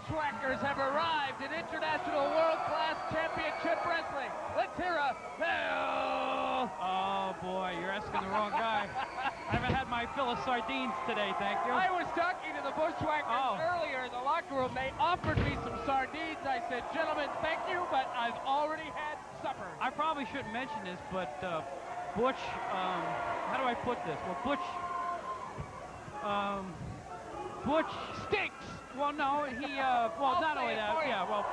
Bushwhackers have arrived in International World Class Championship Wrestling. Let's hear a hell. Oh boy, you're asking the wrong guy. I haven't had my fill of sardines today, thank you. I was talking to the Bushwhackers earlier in the locker room. They offered me some sardines. I said, gentlemen, thank you, but I've already had supper. I probably shouldn't mention this, but Butch, how do I put this? Well, Butch stinks. Well, no, he, well, not only that, yeah, well,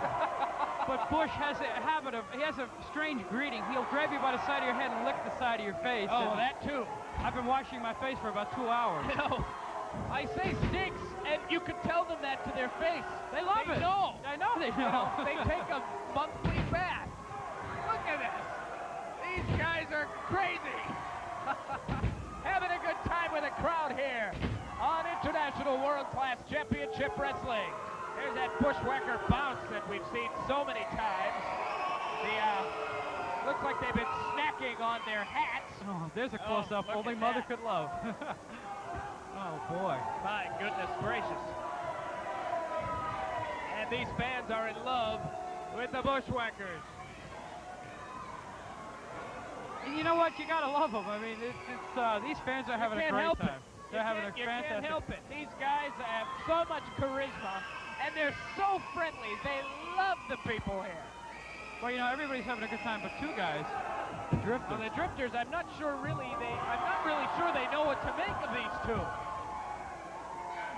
but Bush has a habit of, he has a strange greeting. He'll grab you by the side of your head and lick the side of your face. Oh, that too. I've been washing my face for about 2 hours. You know, I say stinks, and you can tell them that to their face. They love it. Know. I know they know. They take a monthly bath. Look at this. These guys are crazy. Having a good time with the crowd here on International World Class Championship Wrestling. There's that Bushwhacker bounce that we've seen so many times. Looks like they've been snacking on their hats. Oh, there's a close-up only mother could love. Oh, boy. My goodness gracious. And these fans are in love with the Bushwhackers. And you know what? You gotta love them. I mean, these fans are having a great time. They're having a fantastic. You can't help it. These guys have so much charisma, and they're so friendly. They love the people here. Well, you know, everybody's having a good time, but two guys, the Drifters. Well, the Drifters, I'm not really sure they know what to make of these two.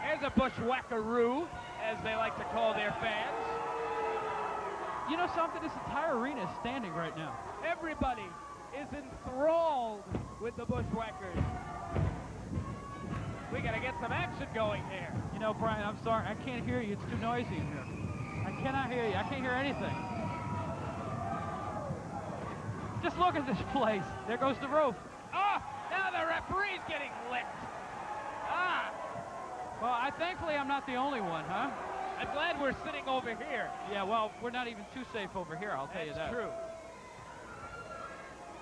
There's a Bushwhackaroo, as they like to call their fans. You know something? This entire arena is standing right now. Everybody is enthralled with the Bushwhackers. We gotta get some action going here. You know, Brian, I'm sorry, I can't hear you. It's too noisy in here. I cannot hear you. I can't hear anything. Just look at this place. There goes the roof. Oh, now the referee's getting licked. Ah. Well, thankfully I'm not the only one, huh? I'm glad we're sitting over here. Yeah, well, we're not even too safe over here, I'll tell you that. That's true.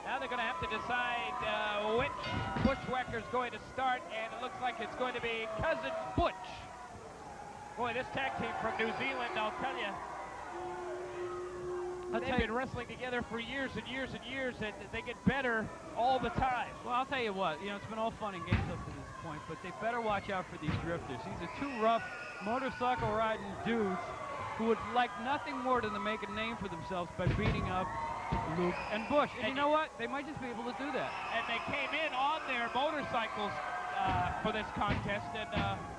Now they're going to have to decide which Bushwhacker's going to start, and it looks like it's going to be Cousin Butch. Boy, this tag team from New Zealand, I'll tell you, they've been wrestling together for years and years and years, and they get better all the time. Well, I'll tell you what, you know, it's been all fun and games up to this point, but they better watch out for these Drifters. These are two rough motorcycle-riding dudes who would like nothing more than to make a name for themselves by beating up Luke and Bush. And you know what? They might just be able to do that. And they came in on their motorcycles for this contest and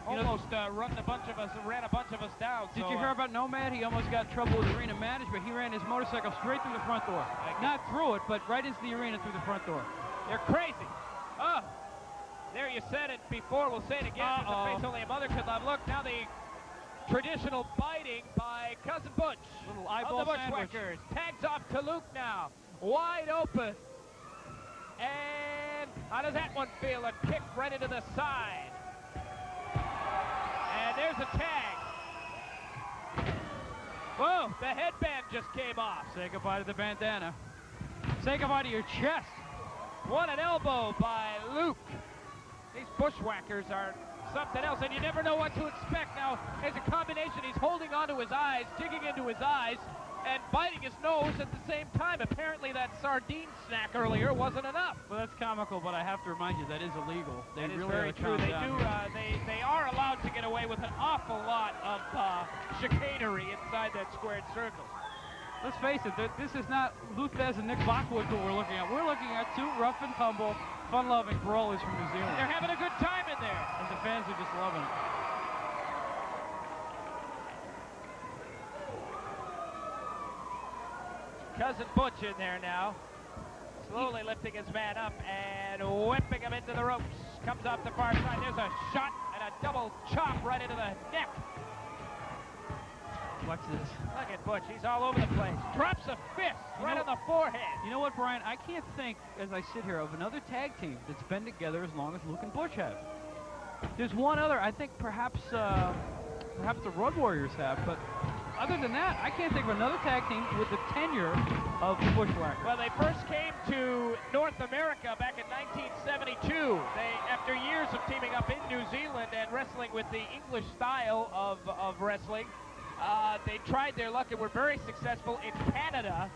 almost ran a bunch of us down. Did you hear about Nomad? He almost got in trouble with arena management. He ran his motorcycle straight through the front door. Not through it, but right into the arena through the front door. They're crazy. Oh, there you said it before. We'll say it again. It's a face only a mother could love. Look, now the traditional biting by Cousin Butch. Little eyeball of the Bushwhackers. Tags off to Luke now. Wide open. And how does that one feel? A kick right into the side. And there's a tag. Whoa, the headband just came off. Say goodbye to the bandana. Say goodbye to your chest. What an elbow by Luke. These Bushwhackers are something else, and you never know what to expect. Now, as a combination, he's holding onto his eyes, digging into his eyes, and biting his nose at the same time. Apparently that sardine snack earlier wasn't enough. Well, that's comical, but I have to remind you that is illegal. That is very true. They do. They are allowed to get away with an awful lot of chicanery inside that squared circle. Let's face it, this is not Luthez and Nick Lockwood who we're looking at. We're looking at two rough and tumble, fun-loving brawlers from New Zealand. They're having a good time in there. And the fans are just loving it. Cousin Butch in there now, slowly lifting his man up and whipping him into the ropes. Comes off the far side. There's a shot and a double chop right into the neck. Watch this. Look at Butch. He's all over the place. Drops a fist right on the forehead. You know what, Brian? I can't think, as I sit here, of another tag team that's been together as long as Luke and Butch have. There's one other. I think perhaps the Road Warriors have, but other than that, I can't think of another tag team with the tenure of the Bushwhackers. Well, they first came to North America back in 1972. After years of teaming up in New Zealand and wrestling with the English style of wrestling, They tried their luck and were very successful in Canada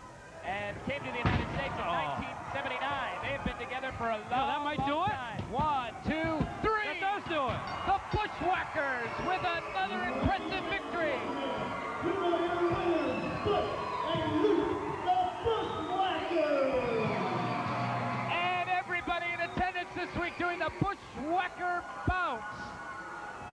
and came to the United States in 1979. They have been together for a long, might do it. time. 1, 2, 3. That does do it. The Bushwhackers with another impressive victory.